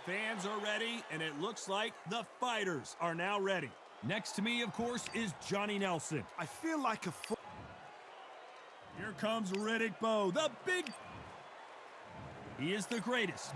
fans are ready, and it looks like the fighters are now ready. Next to me, of course, is Johnny Nelson. I feel like a fool. Here comes Riddick Bowe, the big... He is the greatest.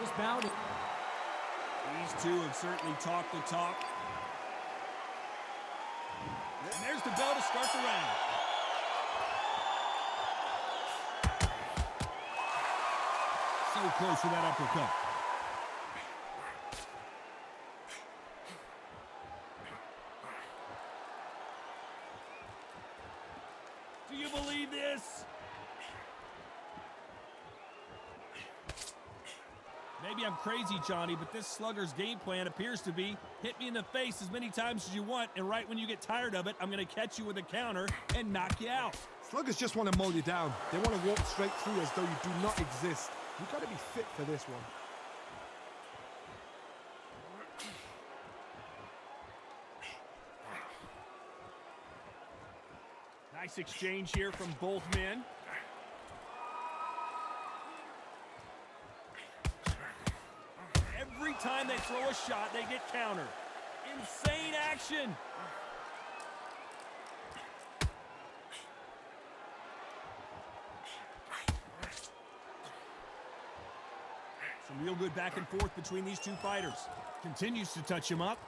This bout... These two have certainly talked the talk. And there's the bell to start the round. So close for that uppercut. Do you believe this? Maybe I'm crazy, Johnny, but this slugger's game plan appears to be hit me in the face as many times as you want, and right when you get tired of it, I'm going to catch you with a counter and knock you out. Sluggers just want to mow you down. They want to walk straight through as though you do not exist. You've got to be fit for this one. Nice exchange here from both men. Every time they throw a shot, they get countered. Insane action. Some real good back and forth between these two fighters. Continues to touch him up.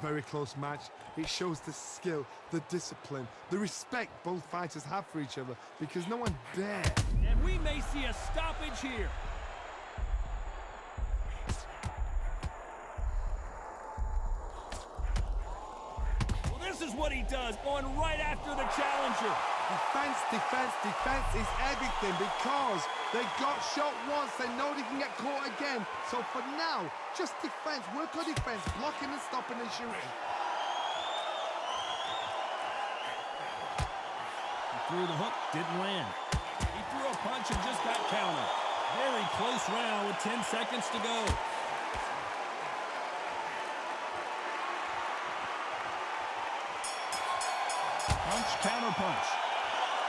Very close match. It shows the skill, the discipline, the respect both fighters have for each other, because no one dare. And we may see a stoppage here. Well, this is what he does, going right after the challenger. Defense, defense, defense is everything, because they got shot once, they know they can get caught again. So for now, just defense, work on defense, blocking and stopping and shooting. He threw the hook, didn't land. He threw a punch and just got countered. Very close round with 10 seconds to go. Punch, counter punch.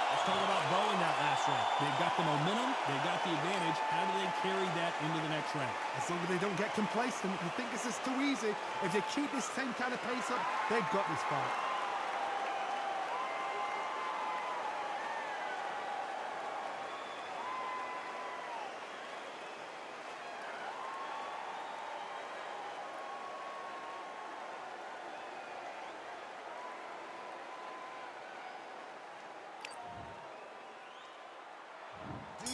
Let's talk about Bowe in that last round. They got the momentum, they got the advantage. How do they carry that into the next round? As long as they don't get complacent, you think this is too easy. If they keep this same kind of pace up, they've got this fight.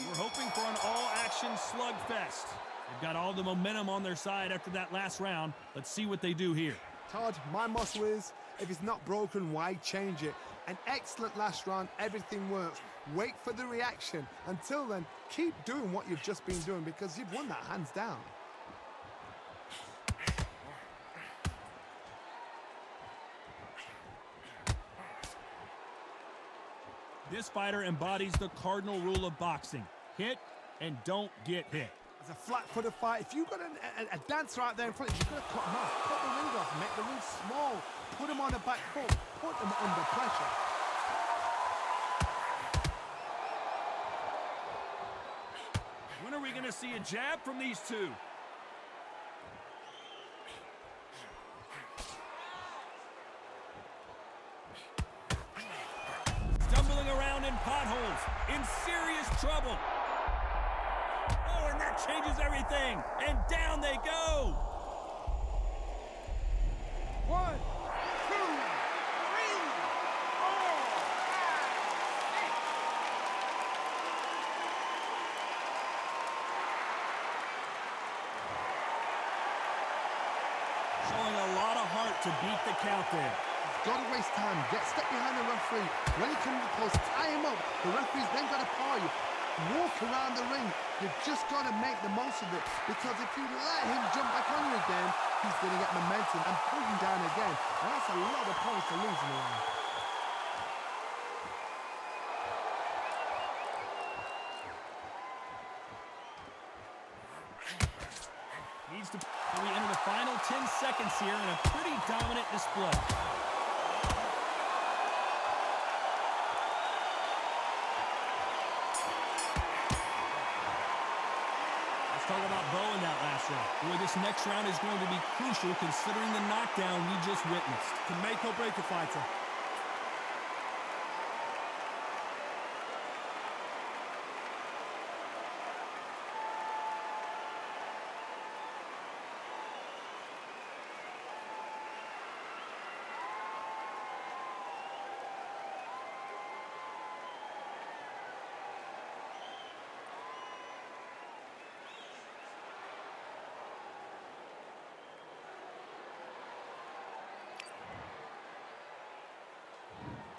We're hoping for an all-action slugfest. They've got all the momentum on their side after that last round. Let's see what they do here. Todd, my motto is, if it's not broken, why change it? An excellent last round, everything works. Wait for the reaction. Until then, keep doing what you've just been doing, because you've won that hands down. This fighter embodies the cardinal rule of boxing. Hit and don't get hit. It's a flat-footed fight. If you've got a dancer out there in front of you, you've got to cut him off. Cut the ring off, make the ring small. Put him on the back foot. Put him under pressure. When are we going to see a jab from these two? Stumbling around in potholes, in serious trouble. Oh, and that changes everything. And down they go. 1, 2, 3, 4, 5, 6. Showing a lot of heart to beat the count there. Got to waste time. Step behind the referee. When he comes close, tie him up. The referee's then got to paw you. Walk around the ring. You've just got to make the most of it, because if you let him jump back on you again, he's going to get momentum and pull you down again. And that's a lot of points to lose in the round. We enter the final 10 seconds here in a pretty dominant display. Let's talk round. Boy, this next round is going to be crucial considering the knockdown we just witnessed. To make or break a fighter.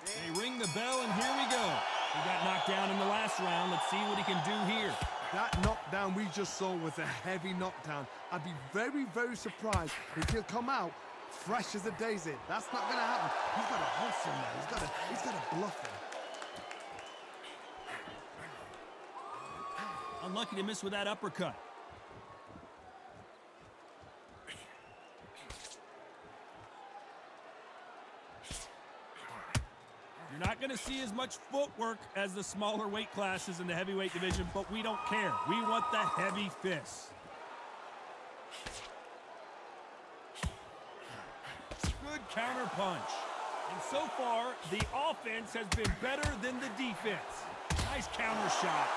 They ring the bell, and here we go. He got knocked down in the last round. Let's see what he can do here. That knockdown we just saw was a heavy knockdown. I'd be very, very surprised if he'll come out fresh as a daisy. That's not going to happen. He's got to hustle now. He's got to bluff him. Unlucky to miss with that uppercut. You're not going to see as much footwork as the smaller weight classes in the heavyweight division, but we don't care. We want the heavy fists. Good counter punch. And so far, the offense has been better than the defense. Nice counter shot.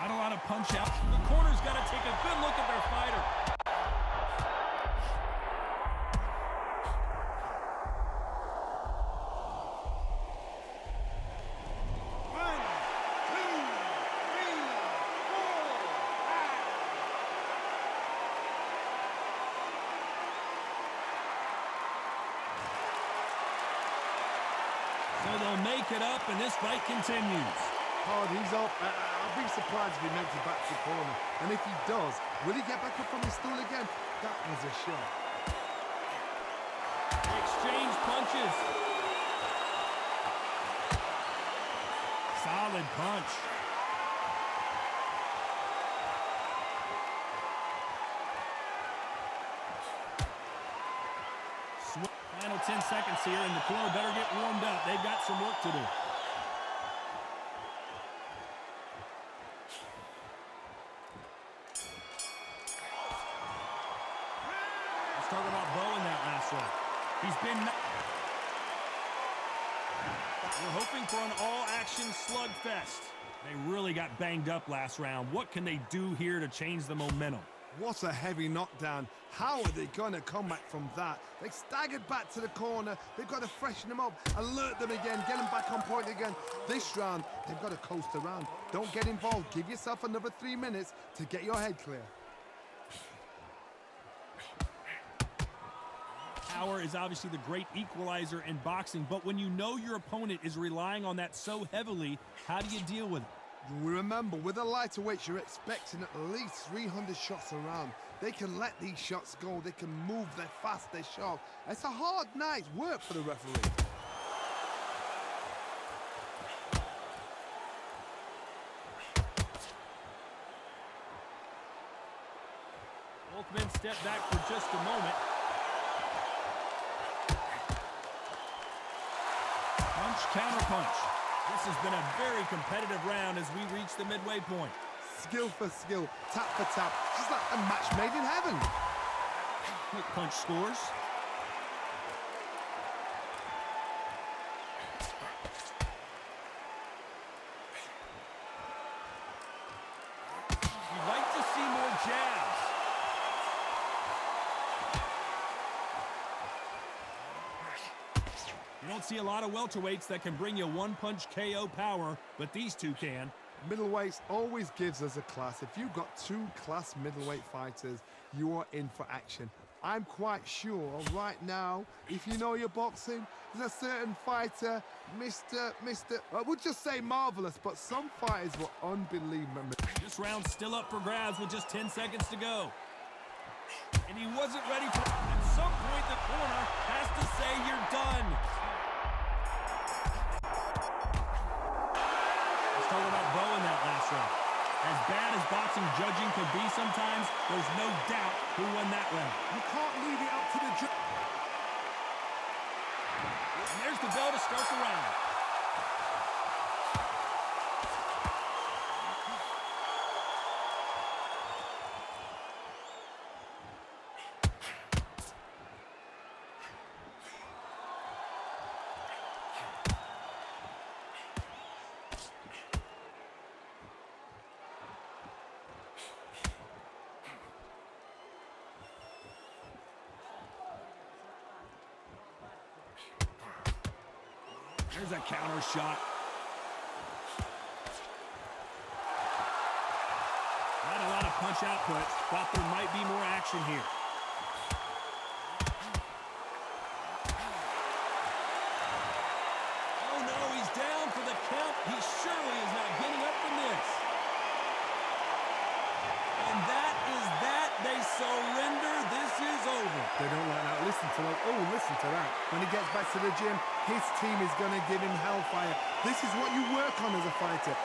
Not a lot of punch out. The corner's got to take a good look at their fighter. So they'll make it up, and this fight continues. Hard, he's up. I'll be surprised if he makes it back to the corner. And if he does, will he get back up from his stool again? That was a shot. Exchange punches. Solid punch. Final 10 seconds here, and the corner better get warmed up. They've got some work to do. Let's talk about Bowe in that last one. He's been... We're hoping for an all-action slugfest. They really got banged up last round. What can they do here to change the momentum? What a heavy knockdown. How are they going to come back from that? They staggered back to the corner. They've got to freshen them up, alert them again, get them back on point again. This round, they've got to coast around. Don't get involved. Give yourself another 3 minutes to get your head clear. Power is obviously the great equalizer in boxing, but when you know your opponent is relying on that so heavily, how do you deal with it? Remember, with a lighter weight, you're expecting at least 300 shots around. They can let these shots go. They can move. They're fast. They're sharp. It's a hard night's work for the referee. Both men step back for just a moment. Punch, counter punch. This has been a very competitive round as we reach the midway point. Skill for skill, tap for tap, just like a match made in heaven. Quick punch scores. You'd like to see more jabs. You don't see a lot of welterweights that can bring you one-punch KO power, but these two can. Middleweights always gives us a class. If you've got two class middleweight fighters, you are in for action. I'm quite sure right now, if you know your boxing, there's a certain fighter, Mr. I would just say marvelous, but some fighters were unbelievable. This round's still up for grabs with just 10 seconds to go. And he wasn't ready for... At some point, the corner has to say you're done. Let's talk about Bowe in that last round. As bad as boxing judging could be sometimes, there's no doubt who won that round. You can't leave it up to the judge. And there's the bell to start the round. There's a counter shot. Not a lot of punch output. Thought there might be more action here. Oh no, he's down for the count. He surely is not getting up from this. And that is that. They surrender. This is over. They don't like that. Listen to that. Oh, listen to that. When he gets back to the gym, his team is going to give him hellfire. This is what you work on as a fighter.